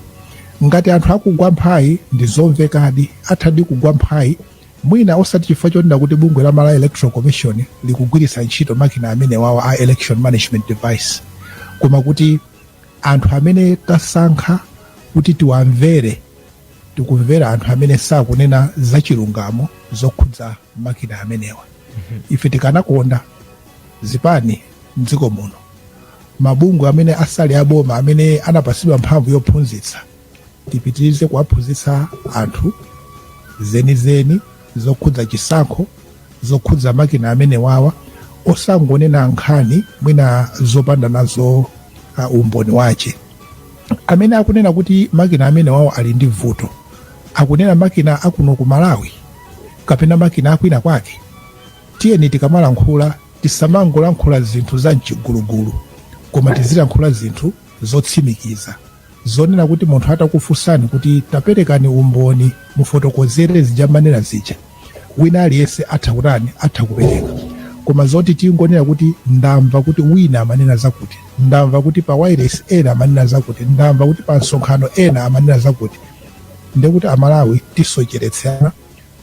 Speaker 2: Ngati anthu akugwa mphayi ndi zomvekadi, athadi kugwa mphayi mwina osati chifukwa chonena kuti bungwe la Malawi Electoral Commission likugwiritsa ntchito makina amene wawo a election management device, koma kuti anthu amene tasankha kuti tiwamvere, tikumvera anthu amene sakunena zachilungamo zokhudza makina amenewa. Ife tikanakonda zipani mdziko muno, mabungwe amene asali aboma amene anapasidwa mphamvu yophunzitsa, tipitirize kuwaphunzitsa anthu zenizeni zokhudza chisankho, zokhudza makina amene wawa, osangonena nkhani mwina zopanda nazo umboni wache. Amene akunena kuti makina amene wawo ali ndi vuto, akunena makina akuno ku Malawi kapena makina akwina kwake. Tiyeni tikamalankhula tisamangolankhula zinthu za mchigulugulu, koma tizilankhula zinthu zotsimikiza, zonena kuti munthu atakufunsani kuti taperekani umboni mufotokozere zijamanena zija, wina aliyense atha kupereka. Koma zoti tingonena kuti ndamva kuti wina amanena zakuti, ndamva kuti pa wireless ena amanena zakuti, ndamva kuti pa nsonkhano ena amanena zakuti, ndekuti amalawi tisocheretsana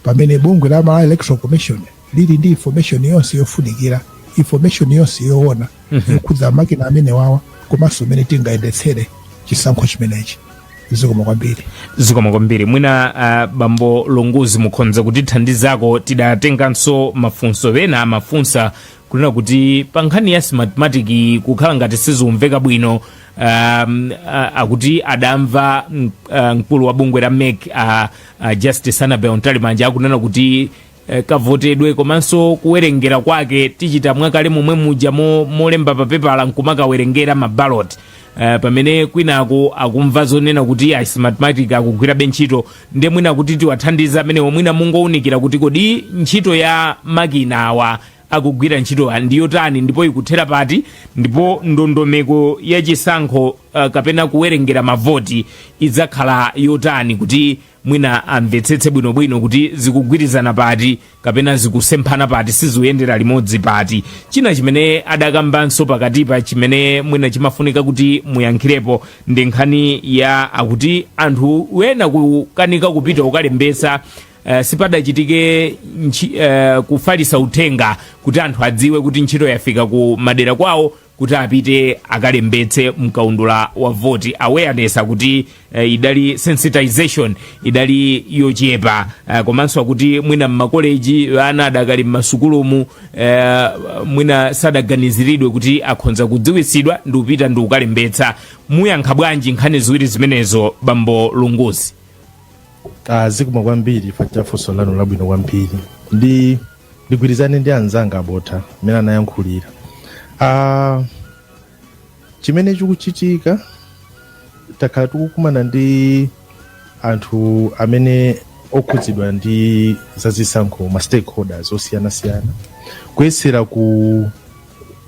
Speaker 2: pamene bungwe la Malawi Electoral Commission lili ndi information yonse yofunikira, information yonse yoona yokhudza makina amene wawa, komanso mene tingayendetsere chisankho chimenechi. zikomo kwambiri.
Speaker 1: zikomo kwambiri. Mwina bambo Lunguzi mukhonza kutithandizako, tidatenganso mafunso ena amafunsa kunena kuti pa nkhani ya smartmatic kukhala ngati sizumveka bwino. Akuti adamva mkulu wa bungwe la MEC Justice Annabel Ntalimanja akunena kuti kavotedwe komanso kuwerengera kwake tichita mwakale momwe muja molemba papepala nkumakawerengera mabalot. Pamene kwinako akumva zonena kuti smartmatic akugwira ntchito, nde mwina kuti tiwathandiza amenewo mwina mungowunikira kuti kodi ntchito ya makina awa akugwira ntchito ndiyo tani, ndipo ikuthera pati, ndipo ndondomeko ya chisankho kapena kuwerengera mavoti idzakhala yotani, kuti mwina amvetsetse bwinobwino kuti zikugwirizana pati kapena zikusemphana pati, sizikuyendera limodzi pati. China chimene adakambanso pakatipa chimene mwina chimafunika kuti muyankhirepo ndi nkhani ya akuti anthu wena kukanika kupita ukalembesa sipadachitike kufalisa uthenga kuti anthu adziwe kuti ntchito yafika ku madera kwawo kuti apite akalembetse mkaundula wa voti. Awareness akuti idali sensitization idali yochepa, komanso akuti mwina mmakoleji ana adakali mmasukulumu mwina sadaganiziridwe kuti akhonza kudziwitsidwa ndi kupita ndi kukalembetsa. Muyankha bwanji nkhani ziwiri zimenezo bambo Lunguzi?
Speaker 3: Zikomo kwambiri pa funso lanu labwino kwambiri. Ndigwirizane ndi anzanga abotha amene anayankhulira. Chimene chikuchitika takhala tikukumana ndi anthu amene okhudzidwa ndi zazisankho ma stakeholders osiyanasiyana kuyesera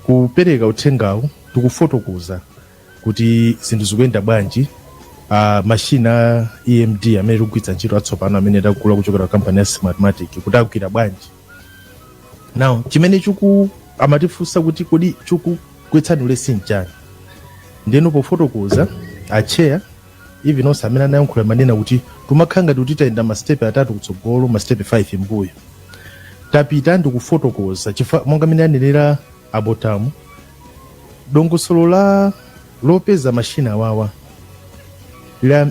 Speaker 3: kupereka uthengawo tikufotokoza kuti zinthu zikuyenda bwanji. Mashina EMD amene tikugwiritsa ntchito atsopano amene takula kuchokera kampani ya Smartmatic kuti akugwira bwanji. Now chimene amatifunsa kuti kodi chikugwetsani ulesi nchani, ndeno pofotokoza acheya even onse amene anayankhula manena kuti tumakhanga kuti tayenda mastepe atatu kutsogolo mastepe 5 mbuyo. Tapita ndikufotokoza monga amene anenera abotamu dongosolo lopeza mashina awawa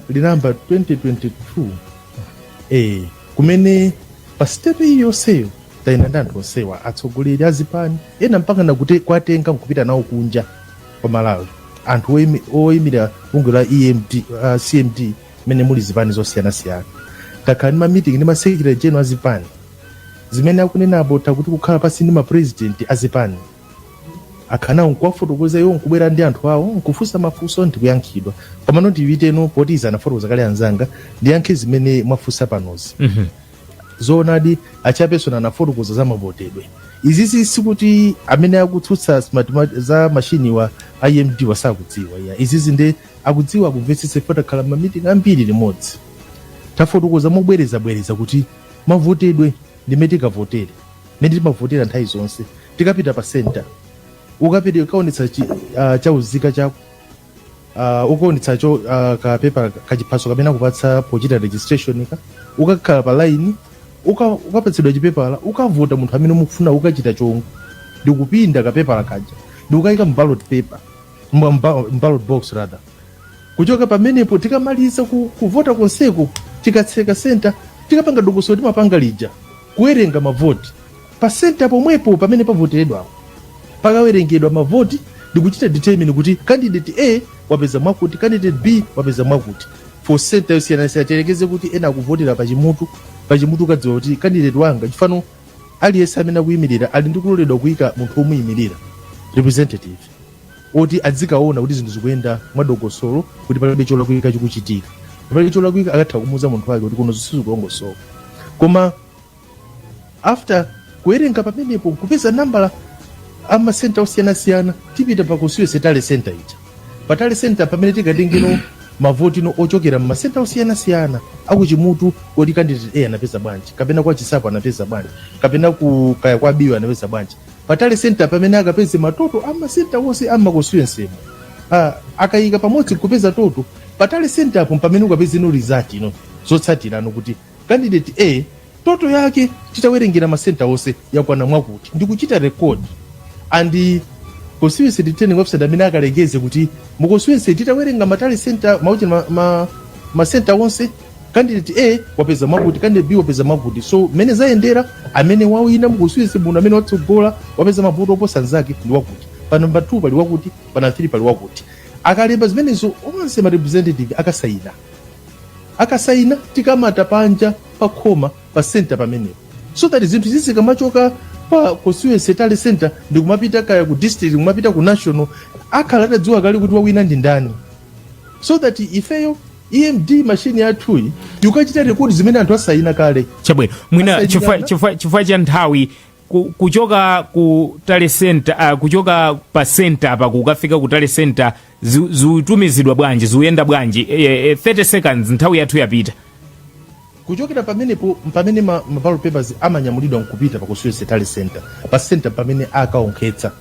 Speaker 3: linamba 2022 kumene pa stepe iyi yonseyo tayenda ndi anthu onsewa atsogoleri azipani ena mpaka nakuti kwatenga nkupita nawo kunja kwa Malawi, anthu oyimira bungwe la CMD mene muli zipani zosiyanasiyana. Takhala ndi mameeting ndi masekretary general azipani zimene akunena abota kuti kukhala pasi ndi mapresident azipani akhana nkuwafotokoza iwo nkubwera ndi anthu awo nkufunsa mafunso ndikuyankhidwa. Pamano ndiwiteno poti izanafotokoza kale anzanga ndiyankhe zimene mwafunsa panozi. Zoonadi achapeso anafotokoza za mavotedwe. Izizi sikuti amene akutsutsa za mashini wa IMD wasakudziwa ya. Izizi nde akudziwa akumvetsetse fotakhala mameeting ambiri limodzi. Tafotokoza mobwereza kuti mavotedwe ndimene tikavotere. Mene timavotera nthawi zonse. Tikapita pa center. Ukapita ukaonetsa chauzika chako. Ukaonetsa kapepa kachiphaso kamene kupatsa pochita registration ka. Ukakhala pa line ukapatsidwa chipepala ukavota munthu amene mukufuna ukachita chongo ndikupinda kapepala kaja ndikukayika mballot paper mballot box rather. Kuchoka pamenepo tikamaliza kuvota konseko tikatseka center tikapanga dongosolo timapanga lija kuwerenga mavoti pa center pomwepo pamene pavoteredwa pakawerengedwa mavoti ndikuchita determine kuti candidate A wapeza mwakuti, candidate B wapeza mwakuti. For center yosiyanasiyana telekeze kuti ena akuvotera pachimutu ukadziwa kuti candidate wanga chifano aliyense amene akuyimirira ali ndikuloledwa kuyika munthu omuyimirira representative oti adzikaona kuti zinthu zikuyenda mwadongosolo kuti palibe cholakwika chikuchitika. Palibe cholakwika akatha kumuuza munthu wake kuti kuno zisizikuongosoka. Koma after kuwerenga pamenepo kupeza nambala ama center osiyanasiyana tipita pa constituency tale center ija. Patale center pamene tikatengeno mavoti no ochokera mmasenta osiyanasiyana akuchimutu kuti candidate A anapeza bwanji kapena kwa chisapo anapeza bwanji kapena ku kaya kwa biwa anapeza bwanji. Patale center pamene akapeze matoto amasenta wonse amakonstituency akayika pamodzi kupeza toto. Patale center apo pamene ukapeze no result ino zotsatira kuti candidate A toto yake titawerengera masenta wonse yakwana mwakuti ndikuchita record and constituency returning officer amene akalengeze kuti mu constituency titawerenga matale center mauchi masenta onse candidate A wapeza makuti, candidate B wapeza makuti. So mene zayendera amene wawina mukusuyese muno amene watsogola wapeza mavuto oposa nzake ndi wakuti, pa number 2 pali wakuti, pa number 3 pali wakuti. Akalemba zimenezo onse ma representative akasaina tikamata panja pa khoma pa center pamenepo, so that zinthu zizikamachoka pa constituency tale center ndi kumapita kaya ku district, kumapita ku national, akhala atadziwa kale kuti wawina ndi ndani, so that ifeyo EMD machine yathuyi yukachita rekodi zimene anthu asaina kale.
Speaker 1: Chabwino mwina chifukwa cha nthawi kuchoka ku tale center, kuchoka pa center pa kukafika ku tale center zitumizidwa bwanji, ziyenda bwanji? 30 seconds nthawi yathu yapita.
Speaker 3: Kuchokera pamene ma ballot papers amanyamulidwa nkupita pa constituency tale center, pa center pamene akaonkhetsa,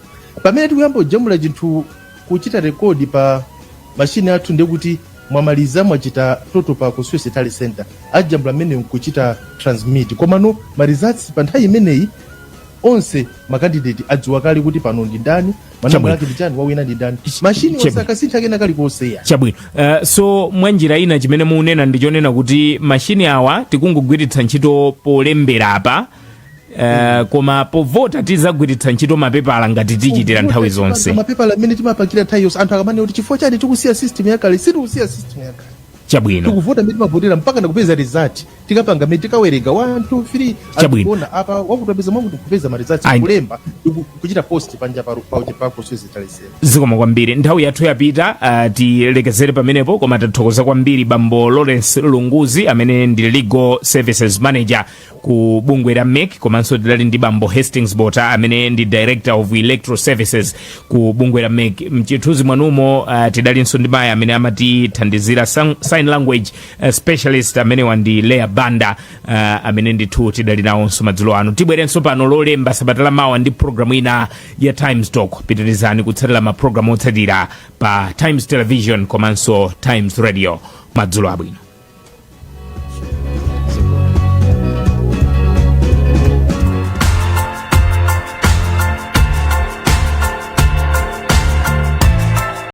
Speaker 3: pamene tikuyamba kujamula chinthu kuchita rekodi pa machine yathu ndekuti mwamaliza mwachita toto pa constituency tale center, ajambula amene nkuchita transmit, komano ma results pa nthawi imeneyi onse makandidate adziwa kale kuti pano ndi ndani, manamba yake ndi chani, wawina ndi ndani, machine wasakasintha kena kali koseya.
Speaker 1: Chabwino. So mwanjira ina chimene muunena ndichonena kuti machine awa tikungogwiritsa ntchito polembera apa, koma povota tizagwiritsa ntchito mapepala ngati tichitira nthawi zonse.
Speaker 3: Mapepala amene timapakira nthawi yonse anthu akamane kuti chifukwa chani tikusiya system yakale, sitikusiya system yakale.
Speaker 1: Chabwino.
Speaker 3: Tikuvota mmene timavotera mpaka ndikupeza result, tikapanga mmene tikawerenga 1 2 3
Speaker 1: Chabwino.
Speaker 3: apa wakutapeza mwakuti kupeza ma results kulemba kuchita post panja pa constituency tale center.
Speaker 1: Zikoma kwambiri, nthawi yathu yapita, tilekezere pamenepo, koma tathokoza kwambiri bambo Lawrence Lunguzi amene ndi legal services manager ku bungwe la MEC, komanso tidali ndi bambo Hastings Bota amene ndi director of electoral services ku bungwe la MEC. Mchithuzi mwanumo tidalinso ndi mayi amene amatithandizira sign language specialist amene wandi Lea Banda, amene ndithu tidali nawonso madzulo ano. Tibwerenso pano lolemba sabata la mawa ndi programu ina ya Times Talk. Pitirizani kutsatira ma programu otsatira pa Times Television komanso Times Radio. Madzulo abwino.